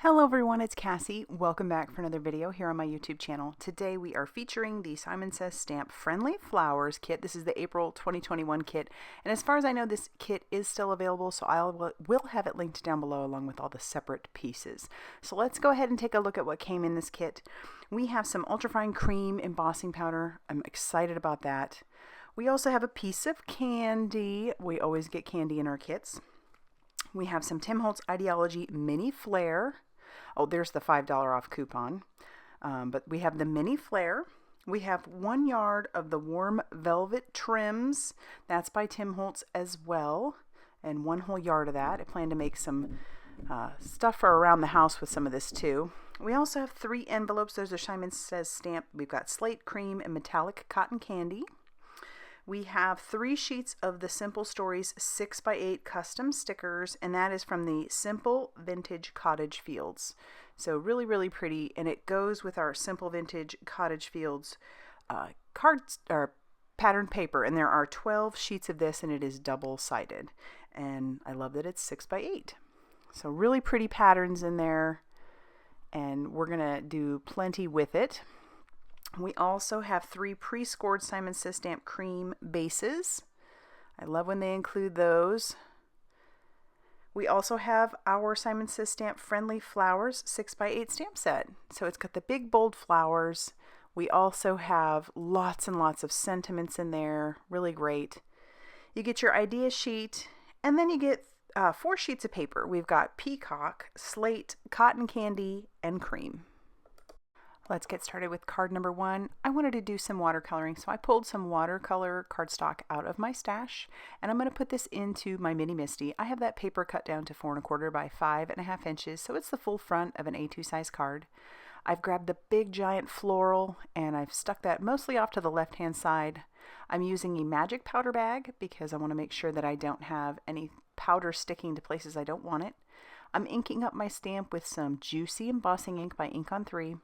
Hello everyone, it's Cassie. Welcome back for another video here on my YouTube channel. Today we are featuring the Simon Says Stamp Friendly Flowers kit. This is the April 2021 kit, and as far as I know, this kit is still available, so I will have it linked down below along with all the separate pieces. So let's go ahead and take a look at what came in this kit. We have some ultrafine cream embossing powder. I'm excited about that. We also have a piece of candy. We always get candy in our kits. We have some Tim Holtz Idea-ology mini FLAIR. Oh, there's the $5 off coupon. But we have the mini FLAIR. We have 1 yard of the warm velvet trims. That's by Tim Holtz as well. And 1 whole yard of that. I plan to make some stuff for around the house with some of this too. We also have 3 envelopes. Those are Simon Says Stamp. We've got slate cream and metallic cotton candy. We have 3 sheets of the Simple Stories 6x8 custom stickers, and that is from the Simple Vintage Cottage Fields. So really, really pretty, and it goes with our Simple Vintage Cottage Fields patterned paper, and there are 12 sheets of this, and it is double-sided. And I love that it's 6x8. So really pretty patterns in there, and we're gonna do plenty with it. We also have 3 pre-scored Simon Says Stamp cream bases. I love when they include those. We also have our Simon Says Stamp Friendly Flowers 6x8 stamp set. So it's got the big bold flowers. We also have lots and lots of sentiments in there. Really great. You get your idea sheet, and then you get 4 sheets of paper. We've got Peacock, Slate, Cotton Candy, and Cream. Let's get started with card number 1. I wanted to do some watercoloring, so I pulled some watercolor cardstock out of my stash, and I'm going to put this into my Mini Misty. I have that paper cut down to 4 1/4 by 5.5 inches, so it's the full front of an A2 size card. I've grabbed the big giant floral, and I've stuck that mostly off to the left-hand side. I'm using a magic powder bag because I want to make sure that I don't have any powder sticking to places I don't want it. I'm inking up my stamp with some juicy embossing ink by Ink on 3.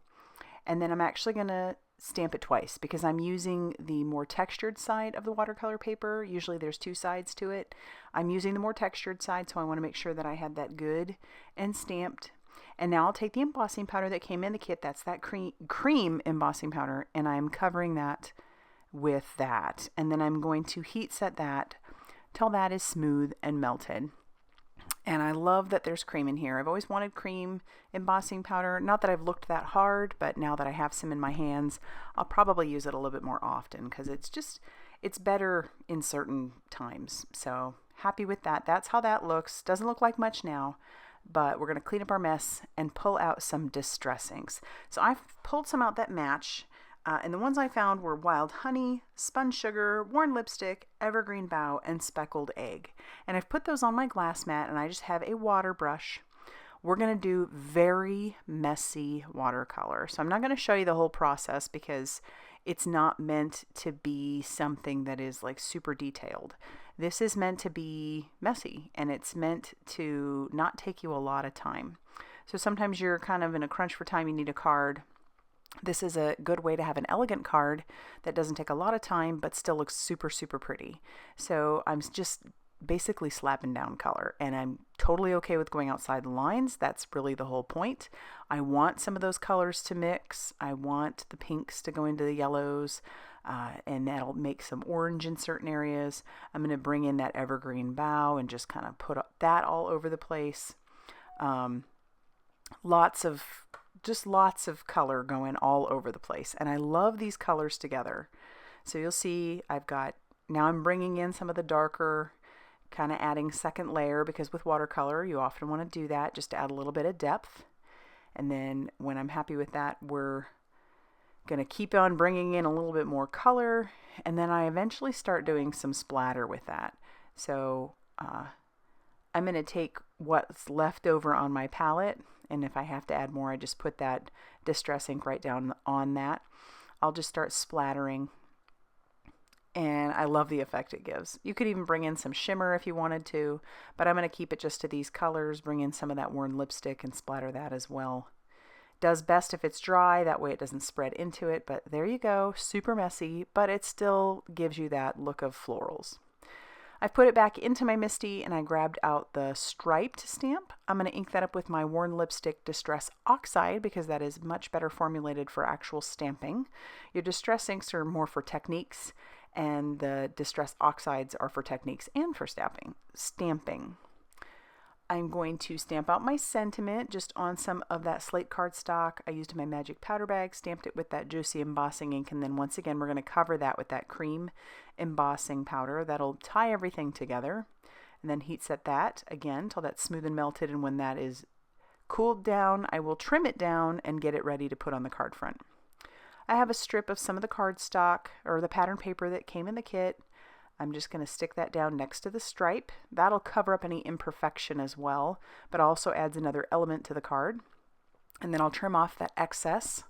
And then I'm actually going to stamp it twice because I'm using the more textured side of the watercolor paper. Usually there's 2 sides to it. I'm using the more textured side, so I want to make sure that I have that good and stamped. And now I'll take the embossing powder that came in the kit. That's that cream embossing powder, and I'm covering that with that. And then I'm going to heat set that till that is smooth and melted. And I love that there's cream in here. I've always wanted cream embossing powder. Not that I've looked that hard, but now that I have some in my hands, I'll probably use it a little bit more often because it's better in certain times. So happy with that. That's how that looks. Doesn't look like much now, but we're going to clean up our mess and pull out some distress inks. So I've pulled some out that match. And the ones I found were Wild Honey, Spun Sugar, Worn Lipstick, Evergreen Bough, and Speckled Egg. And I've put those on my glass mat, and I just have a water brush. We're going to do very messy watercolor. So I'm not going to show you the whole process because it's not meant to be something that is like super detailed. This is meant to be messy, and it's meant to not take you a lot of time. So sometimes you're kind of in a crunch for time, you need a card. This is a good way to have an elegant card that doesn't take a lot of time but still looks super, super pretty. So I'm just basically slapping down color, and I'm totally okay with going outside the lines. That's really the whole point. I want some of those colors to mix. I want the pinks to go into the yellows, and that'll make some orange in certain areas. I'm going to bring in that evergreen bough and just kind of put that all over the place. Lots of color going all over the place, and I love these colors together. So you'll see now I'm bringing in some of the darker, kind of adding second layer, because with watercolor you often want to do that just to add a little bit of depth. And then when I'm happy with that, we're going to keep on bringing in a little bit more color, and then I eventually start doing some splatter with that. So I'm going to take what's left over on my palette, and if I have to add more, I just put that distress ink right down on that. I'll just start splattering, and I love the effect it gives. You could even bring in some shimmer if you wanted to, but I'm going to keep it just to these colors, bring in some of that worn lipstick and splatter that as well. Does best if it's dry, that way it doesn't spread into it, but there you go, super messy, but it still gives you that look of florals. I've put it back into my MISTI and I grabbed out the striped stamp. I'm going to ink that up with my Worn Lipstick Distress Oxide because that is much better formulated for actual stamping. Your Distress inks are more for techniques, and the Distress Oxides are for techniques and for stamping. I'm going to stamp out my sentiment just on some of that slate cardstock. I used my magic powder bag, stamped it with that juicy embossing ink, and then once again we're going to cover that with that cream embossing powder. That'll tie everything together, and then heat set that again till that's smooth and melted, and when that is cooled down I will trim it down and get it ready to put on the card front. I have a strip of some of the cardstock or the pattern paper that came in the kit. I'm just going to stick that down next to the stripe. That'll cover up any imperfection as well, but also adds another element to the card. And then I'll trim off that excess.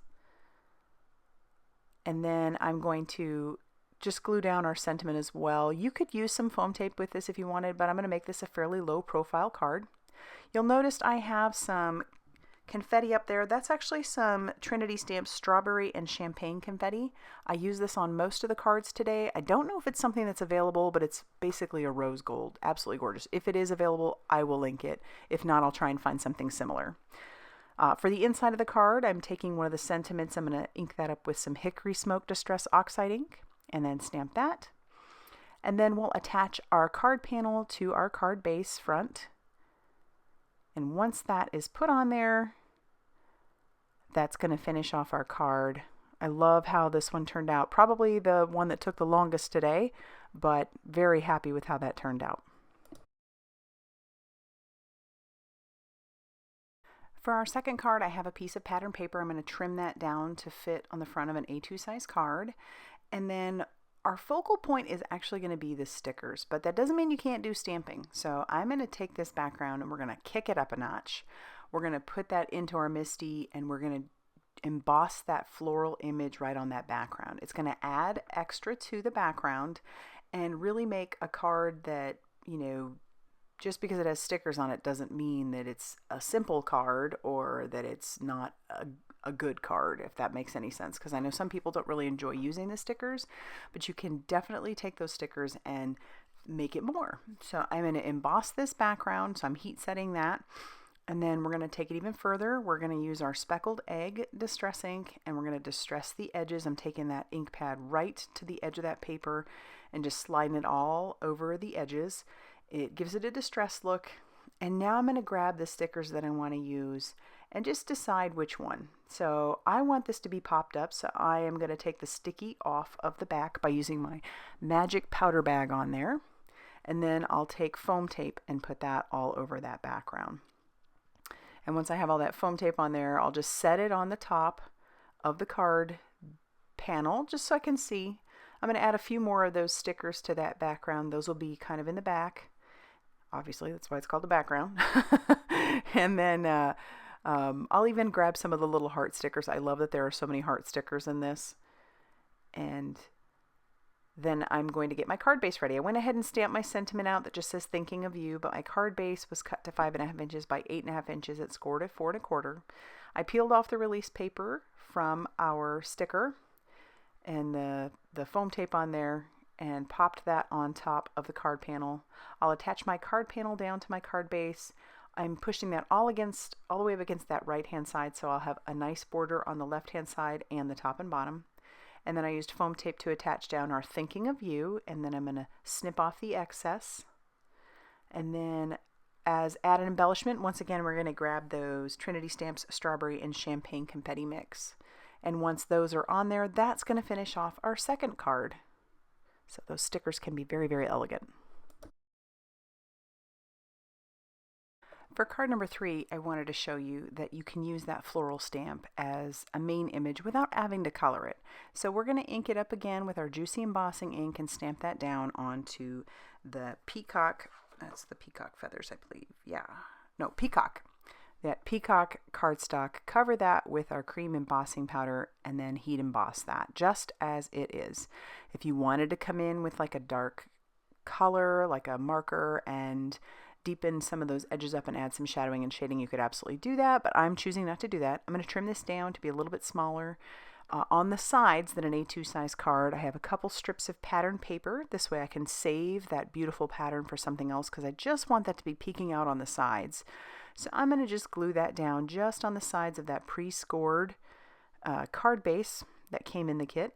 And then I'm going to just glue down our sentiment as well. You could use some foam tape with this if you wanted, but I'm going to make this a fairly low profile card. You'll notice I have some confetti up there. That's actually some Trinity Stamps strawberry and champagne confetti. I use this on most of the cards today. I don't know if it's something that's available, but it's basically a rose gold. Absolutely gorgeous. If it is available, I will link it. If not, I'll try and find something similar. For the inside of the card, I'm taking one of the sentiments. I'm going to ink that up with some Hickory Smoke Distress Oxide ink and then stamp that. And then we'll attach our card panel to our card base front. And once that is put on there, that's going to finish off our card. I love how this one turned out. Probably the one that took the longest today, but very happy with how that turned out. For our second card, I have a piece of pattern paper. I'm going to trim that down to fit on the front of an A2 size card. And then our focal point is actually going to be the stickers, but that doesn't mean you can't do stamping. So I'm going to take this background and we're going to kick it up a notch. We're going to put that into our MISTI and we're going to emboss that floral image right on that background. It's going to add extra to the background and really make a card that, you know, just because it has stickers on it doesn't mean that it's a simple card or that it's not a good card, if that makes any sense, because I know some people don't really enjoy using the stickers, but you can definitely take those stickers and make it more. So I'm going to emboss this background, so I'm heat setting that. And then we're going to take it even further. We're going to use our speckled egg distress ink and we're going to distress the edges. I'm taking that ink pad right to the edge of that paper and just sliding it all over the edges. It gives it a distress look. And now I'm going to grab the stickers that I want to use and just decide which one. So I want this to be popped up, so I am going to take the sticky off of the back by using my magic powder bag on there. And then I'll take foam tape and put that all over that background. And once I have all that foam tape on there, I'll just set it on the top of the card panel just so I can see. I'm going to add a few more of those stickers to that background. Those will be kind of in the back. Obviously, that's why it's called the background. And then I'll even grab some of the little heart stickers. I love that there are so many heart stickers in this. And then I'm going to get my card base ready. I went ahead and stamped my sentiment out that just says thinking of you, but my card base was cut to 5.5 inches by 8.5 inches. It's scored at 4 1/4. I peeled off the release paper from our sticker and the foam tape on there and popped that on top of the card panel. I'll attach my card panel down to my card base. I'm pushing that all the way up against that right hand side, so I'll have a nice border on the left hand side and the top and bottom. And then I used foam tape to attach down our thinking of you, and then I'm going to snip off the excess. And then as added embellishment, once again we're going to grab those Trinity Stamps strawberry and champagne confetti mix. And once those are on there, that's going to finish off our second card. So those stickers can be very, very elegant. For card number 3, I wanted to show you that you can use that floral stamp as a main image without having to color it. So we're going to ink it up again with our juicy embossing ink and stamp that down onto the peacock. That's the peacock feathers, I believe. Yeah. No, peacock. That peacock cardstock. Cover that with our cream embossing powder and then heat emboss that just as it is. If you wanted to come in with like a dark color, like a marker, and deepen some of those edges up and add some shadowing and shading, you could absolutely do that, but I'm choosing not to do that. I'm going to trim this down to be a little bit smaller. on the sides than an A2 size card, I have a couple strips of pattern paper. This way I can save that beautiful pattern for something else because I just want that to be peeking out on the sides. So I'm going to just glue that down just on the sides of that pre-scored card base that came in the kit.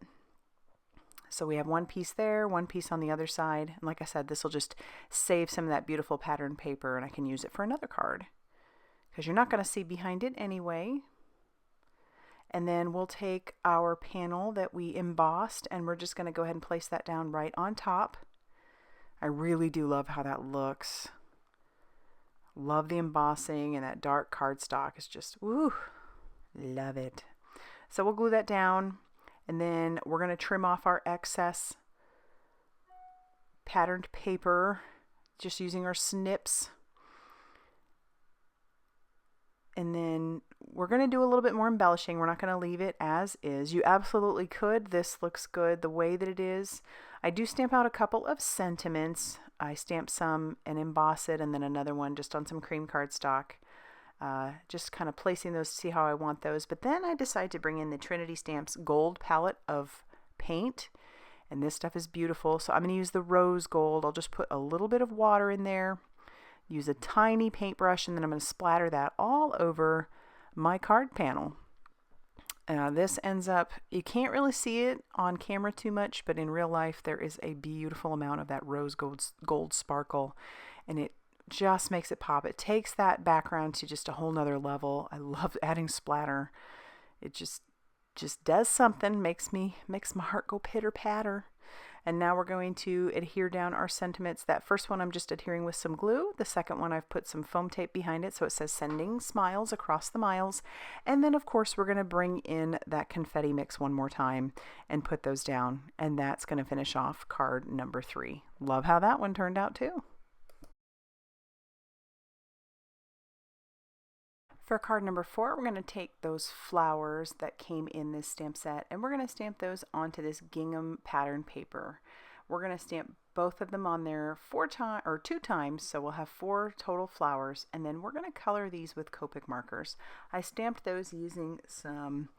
So we have one piece there, one piece on the other side. And like I said, this will just save some of that beautiful pattern paper and I can use it for another card because you're not going to see behind it anyway. And then we'll take our panel that we embossed and we're just going to go ahead and place that down right on top. I really do love how that looks. Love the embossing, and that dark cardstock is just, woo, love it. So we'll glue that down, and then we're going to trim off our excess patterned paper just using our snips. And then we're going to do a little bit more embellishing. We're not going to leave it as is. You absolutely could. This looks good the way that it is. I do stamp out a couple of sentiments. I stamp some and emboss it, and then another one just on some cream cardstock. Just kind of placing those to see how I want those. But then I decide to bring in the Trinity Stamps gold palette of paint. And this stuff is beautiful. So I'm going to use the rose gold. I'll just put a little bit of water in there. Use a tiny paintbrush, and then I'm going to splatter that all over my card panel. This ends up, you can't really see it on camera too much, but in real life there is a beautiful amount of that rose gold sparkle, and it just makes it pop. It takes that background to just a whole nother level. I love adding splatter. It just does something, makes my heart go pitter patter. And now we're going to adhere down our sentiments. That first one I'm just adhering with some glue. The second one I've put some foam tape behind it so it says sending smiles across the miles. And then of course we're going to bring in that confetti mix one more time and put those down. And that's going to finish off card number 3. Love how that one turned out too. For card number 4, we're going to take those flowers that came in this stamp set and we're going to stamp those onto this gingham pattern paper. We're going to stamp both of them on there 2 times, so we'll have 4 total flowers, and then we're going to color these with Copic markers. I stamped those using some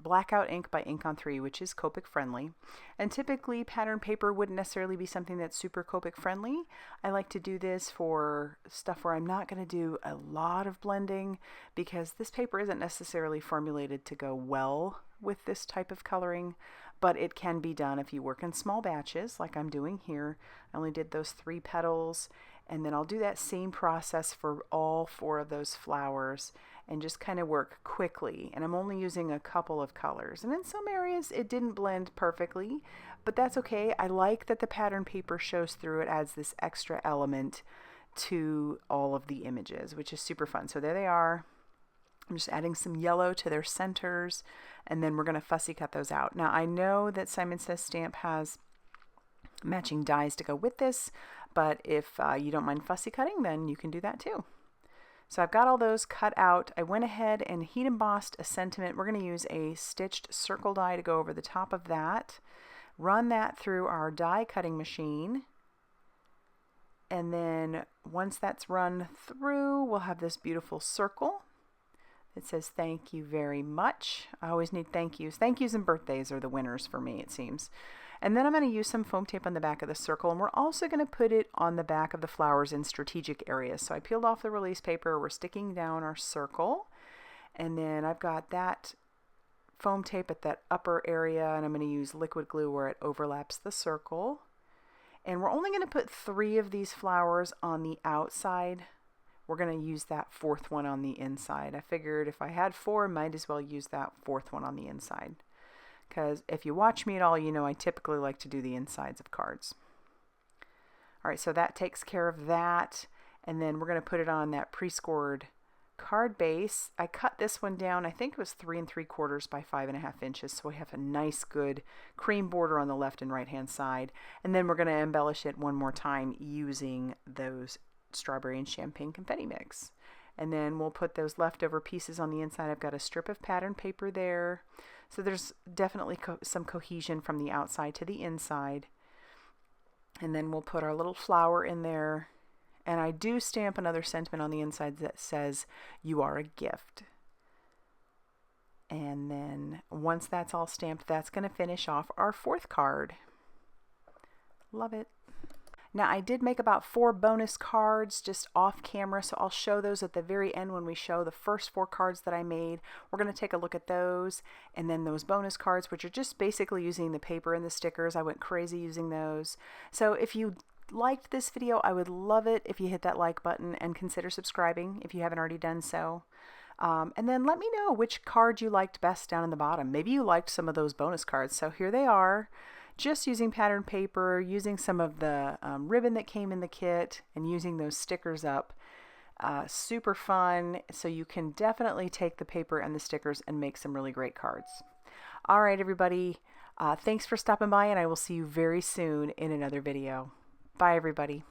blackout ink by Ink on 3, which is Copic friendly. And typically pattern paper wouldn't necessarily be something that's super Copic friendly. I like to do this for stuff where I'm not going to do a lot of blending because this paper isn't necessarily formulated to go well with this type of coloring, but it can be done if you work in small batches like I'm doing here. I only did those 3 petals, and then I'll do that same process for all 4 of those flowers and just kind of work quickly. And I'm only using a couple of colors. And in some areas it didn't blend perfectly, but that's okay. I like that the pattern paper shows through. It adds this extra element to all of the images, which is super fun. So there they are. I'm just adding some yellow to their centers, and then we're going to fussy cut those out. Now I know that Simon Says Stamp has matching dies to go with this, but if you don't mind fussy cutting, then you can do that too. So I've got all those cut out. I went ahead and heat embossed a sentiment. We're going to use a stitched circle die to go over the top of that. Run that through our die cutting machine. And then once that's run through, we'll have this beautiful circle. It says thank you very much. I always need thank yous. Thank yous and birthdays are the winners for me, it seems. And then I'm going to use some foam tape on the back of the circle, and we're also going to put it on the back of the flowers in strategic areas. So I peeled off the release paper. We're sticking down our circle, and then I've got that foam tape at that upper area, and I'm going to use liquid glue where it overlaps the circle. And we're only going to put 3 of these flowers on the outside. We're going to use that 4th one on the inside. I figured if I had 4, I might as well use that 4th one on the inside. Because if you watch me at all, you know I typically like to do the insides of cards. All right, so that takes care of that. And then we're going to put it on that pre-scored card base. I cut this one down, I think it was 3 3/4 by 5.5 inches. So we have a nice good cream border on the left and right hand side. And then we're going to embellish it one more time using those strawberry and champagne confetti mix. And then we'll put those leftover pieces on the inside. I've got a strip of pattern paper there. So there's definitely some cohesion from the outside to the inside. And then we'll put our little flower in there. And I do stamp another sentiment on the inside that says, "You are a gift." And then once that's all stamped, that's going to finish off our 4th card. Love it. Now I did make about 4 bonus cards just off camera, so I'll show those at the very end when we show the first 4 cards that I made. We're going to take a look at those, and then those bonus cards, which are just basically using the paper and the stickers. I went crazy using those. So if you liked this video, I would love it if you hit that like button and consider subscribing if you haven't already done so. And then let me know which card you liked best down in the bottom. Maybe you liked some of those bonus cards. So here they are. Just using pattern paper, using some of the ribbon that came in the kit, and using those stickers up. Super fun, so you can definitely take the paper and the stickers and make some really great cards. All right, everybody, thanks for stopping by, and I will see you very soon in another video. Bye, everybody.